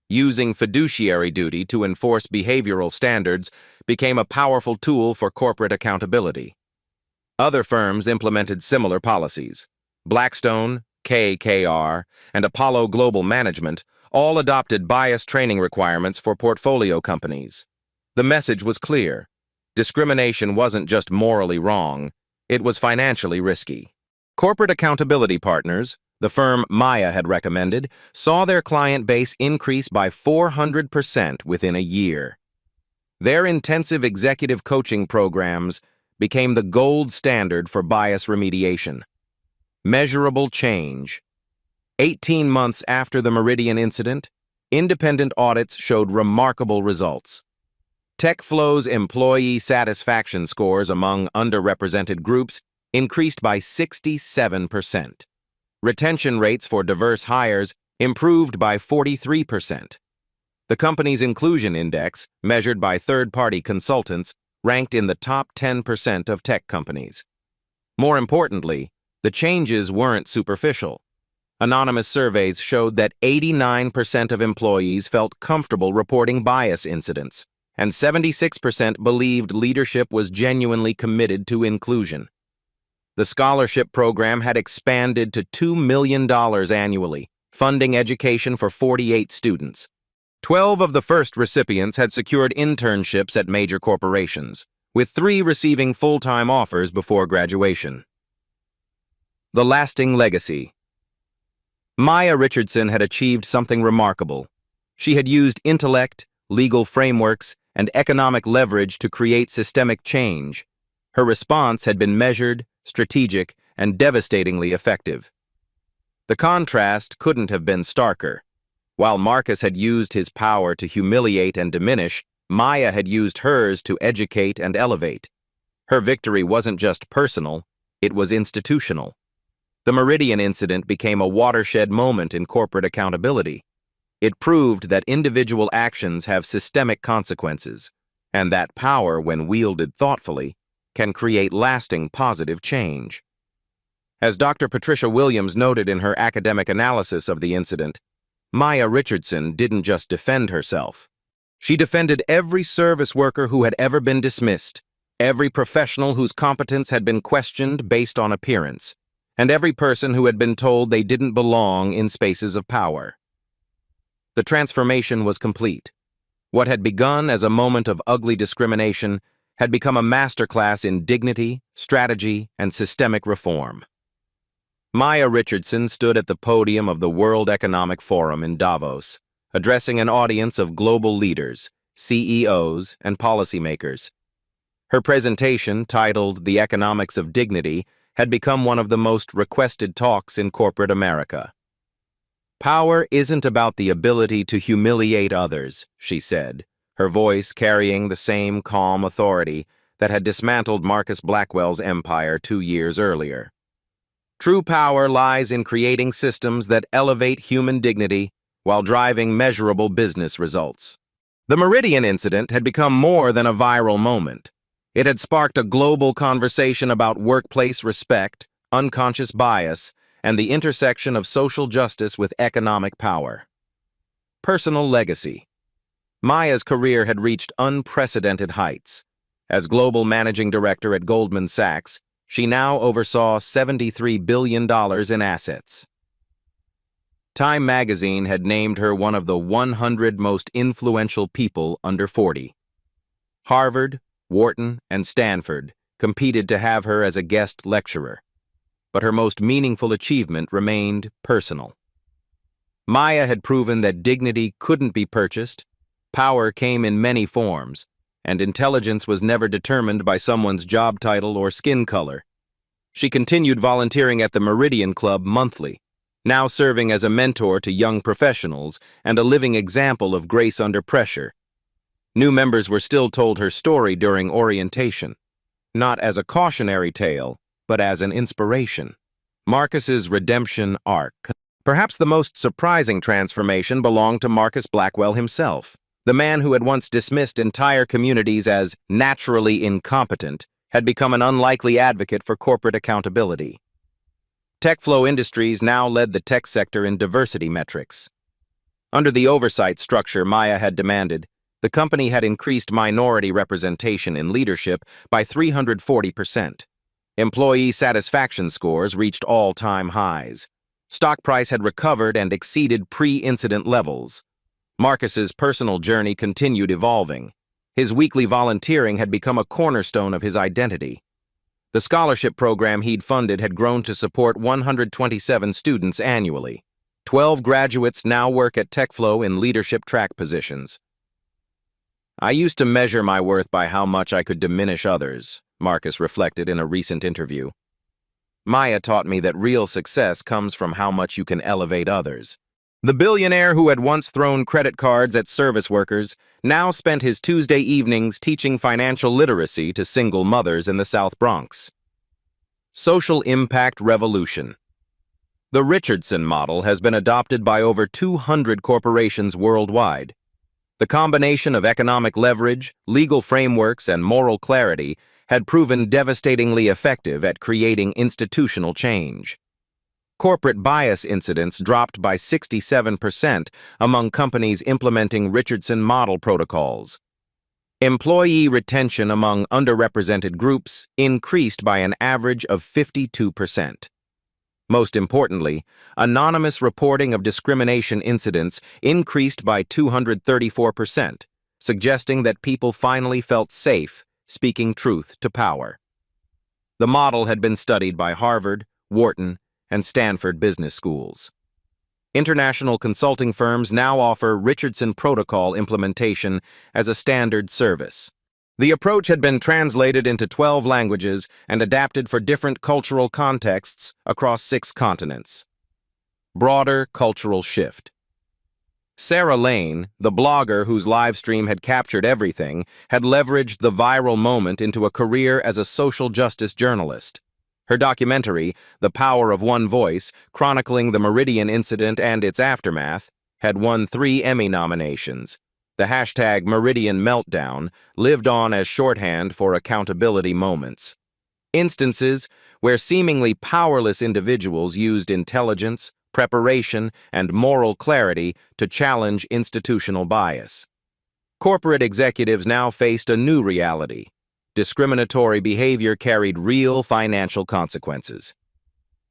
S1: using fiduciary duty to enforce behavioral standards, became a powerful tool for corporate accountability. Other firms implemented similar policies. Blackstone, KKR, and Apollo Global Management all adopted bias training requirements for portfolio companies. The message was clear. Discrimination wasn't just morally wrong, it was financially risky. Corporate accountability partners, the firm Maya had recommended, saw their client base increase by 400% within a year. Their intensive executive coaching programs became the gold standard for bias remediation. Measurable change. 18 months after the Meridian incident, independent audits showed remarkable results. TechFlow's employee satisfaction scores among underrepresented groups increased by 67%. Retention rates for diverse hires improved by 43%. The company's inclusion index, measured by third-party consultants, ranked in the top 10% of tech companies. More importantly, the changes weren't superficial. Anonymous surveys showed that 89% of employees felt comfortable reporting bias incidents, and 76% believed leadership was genuinely committed to inclusion. The scholarship program had expanded to $2 million annually, funding education for 48 students. 12 of the first recipients had secured internships at major corporations, with 3 receiving full-time offers before graduation. The lasting legacy. Maya Richardson had achieved something remarkable. She had used intellect, legal frameworks, and economic leverage to create systemic change. Her response had been measured, strategic, and devastatingly effective. The contrast couldn't have been starker. While Marcus had used his power to humiliate and diminish, Maya had used hers to educate and elevate. Her victory wasn't just personal, it was institutional. The Meridian incident became a watershed moment in corporate accountability. It proved that individual actions have systemic consequences, and that power, when wielded thoughtfully, can create lasting positive change. As Dr. Patricia Williams noted in her academic analysis of the incident, Maya Richardson didn't just defend herself. She defended every service worker who had ever been dismissed, every professional whose competence had been questioned based on appearance, and every person who had been told they didn't belong in spaces of power. The transformation was complete. What had begun as a moment of ugly discrimination had become a masterclass in dignity, strategy, and systemic reform. Maya Richardson stood at the podium of the World Economic Forum in Davos, addressing an audience of global leaders, CEOs, and policymakers. Her presentation, titled The Economics of Dignity, had become one of the most requested talks in corporate America. "Power isn't about the ability to humiliate others," she said, her voice carrying the same calm authority that had dismantled Marcus Blackwell's empire 2 years earlier. "True power lies in creating systems that elevate human dignity while driving measurable business results." The Meridian incident had become more than a viral moment. It had sparked a global conversation about workplace respect, unconscious bias, and the intersection of social justice with economic power. Personal legacy. Maya's career had reached unprecedented heights. As global managing director at Goldman Sachs, she now oversaw $73 billion in assets. Time magazine had named her one of the 100 most influential people under 40. Harvard, Wharton, and Stanford competed to have her as a guest lecturer, but her most meaningful achievement remained personal. Maya had proven that dignity couldn't be purchased, power came in many forms, and intelligence was never determined by someone's job title or skin color. She continued volunteering at the Meridian Club monthly, now serving as a mentor to young professionals and a living example of grace under pressure. New members were still told her story during orientation, not as a cautionary tale, but as an inspiration. Marcus's redemption arc. Perhaps the most surprising transformation belonged to Marcus Blackwell himself. The man who had once dismissed entire communities as naturally incompetent had become an unlikely advocate for corporate accountability. TechFlow Industries now led the tech sector in diversity metrics. Under the oversight structure Maya had demanded, the company had increased minority representation in leadership by 340%. Employee satisfaction scores reached all-time highs. Stock price had recovered and exceeded pre-incident levels. Marcus's personal journey continued evolving. His weekly volunteering had become a cornerstone of his identity. The scholarship program he'd funded had grown to support 127 students annually. 12 graduates now work at TechFlow in leadership track positions. "I used to measure my worth by how much I could diminish others," Marcus reflected in a recent interview. "Maya taught me that real success comes from how much you can elevate others." The billionaire who had once thrown credit cards at service workers now spent his Tuesday evenings teaching financial literacy to single mothers in the South Bronx. Social impact revolution. The Richardson model has been adopted by over 200 corporations worldwide. The combination of economic leverage, legal frameworks, and moral clarity had proven devastatingly effective at creating institutional change. Corporate bias incidents dropped by 67% among companies implementing Richardson model protocols. Employee retention among underrepresented groups increased by an average of 52%. Most importantly, anonymous reporting of discrimination incidents increased by 234%, suggesting that people finally felt safe speaking truth to power. The model had been studied by Harvard, Wharton, and Stanford business schools. International consulting firms now offer Richardson Protocol implementation as a standard service. The approach had been translated into 12 languages and adapted for different cultural contexts across 6 continents. Broader cultural shift. Sarah Lane, the blogger whose live stream had captured everything, had leveraged the viral moment into a career as a social justice journalist. Her documentary, The Power of One Voice, chronicling the Meridian incident and its aftermath, had won 3 Emmy nominations. The hashtag Meridian Meltdown lived on as shorthand for accountability moments. Instances where seemingly powerless individuals used intelligence, preparation, and moral clarity to challenge institutional bias. Corporate executives now faced a new reality. Discriminatory behavior carried real financial consequences.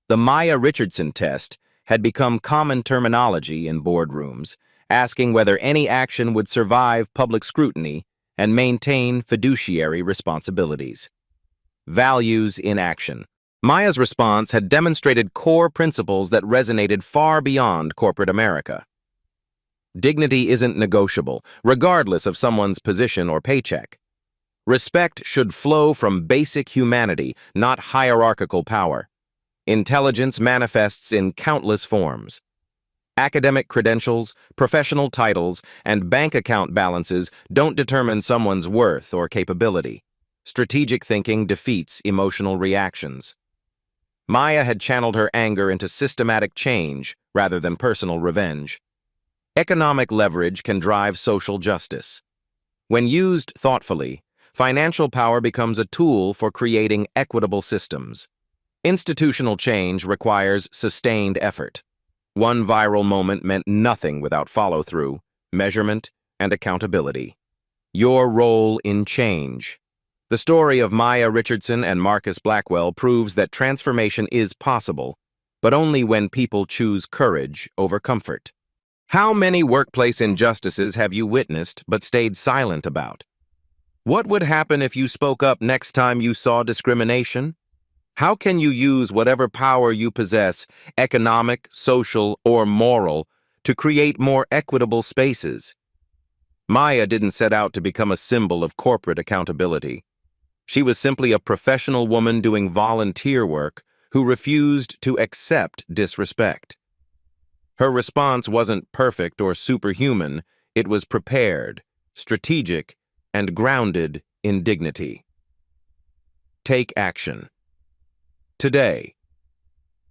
S1: The Maya Richardson test had become common terminology in boardrooms, asking whether any action would survive public scrutiny and maintain fiduciary responsibilities. Values in action. Maya's response had demonstrated core principles that resonated far beyond corporate America. Dignity isn't negotiable, regardless of someone's position or paycheck. Respect should flow from basic humanity, not hierarchical power. Intelligence manifests in countless forms. Academic credentials, professional titles, and bank account balances don't determine someone's worth or capability. Strategic thinking defeats emotional reactions. Maya had channeled her anger into systematic change rather than personal revenge. Economic leverage can drive social justice. When used thoughtfully, financial power becomes a tool for creating equitable systems. Institutional change requires sustained effort. One viral moment meant nothing without follow-through, measurement, and accountability. Your role in change. The story of Maya Richardson and Marcus Blackwell proves that transformation is possible, but only when people choose courage over comfort. How many workplace injustices have you witnessed but stayed silent about? What would happen if you spoke up next time you saw discrimination? How can you use whatever power you possess, economic, social, or moral, to create more equitable spaces? Maya didn't set out to become a symbol of corporate accountability. She was simply a professional woman doing volunteer work who refused to accept disrespect. Her response wasn't perfect or superhuman, it was prepared, strategic, and grounded in dignity. Take action. Today,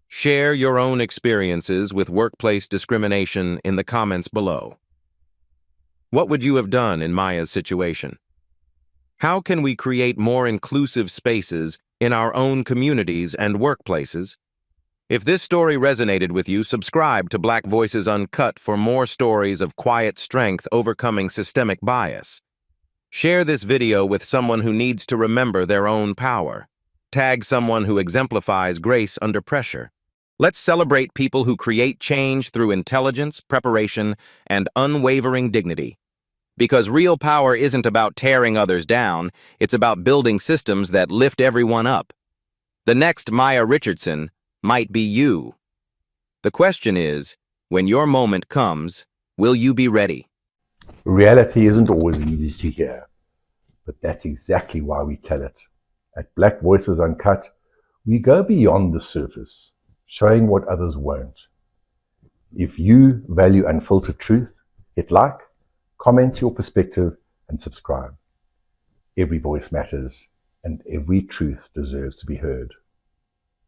S1: share your own experiences with workplace discrimination in the comments below. What would you have done in Maya's situation? How can we create more inclusive spaces in our own communities and workplaces? If this story resonated with you, subscribe to Black Voices Uncut for more stories of quiet strength overcoming systemic bias. Share this video with someone who needs to remember their own power. Tag someone who exemplifies grace under pressure. Let's celebrate people who create change through intelligence, preparation, and unwavering dignity. Because real power isn't about tearing others down, it's about building systems that lift everyone up. The next Maya Richardson might be you. The question is, when your moment comes, will you be ready?
S2: Reality isn't always easy to hear, but that's exactly why we tell it. At Black Voices Uncut, we go beyond the surface, showing what others won't. If you value unfiltered truth, hit like, comment your perspective, and subscribe. Every voice matters, and every truth deserves to be heard.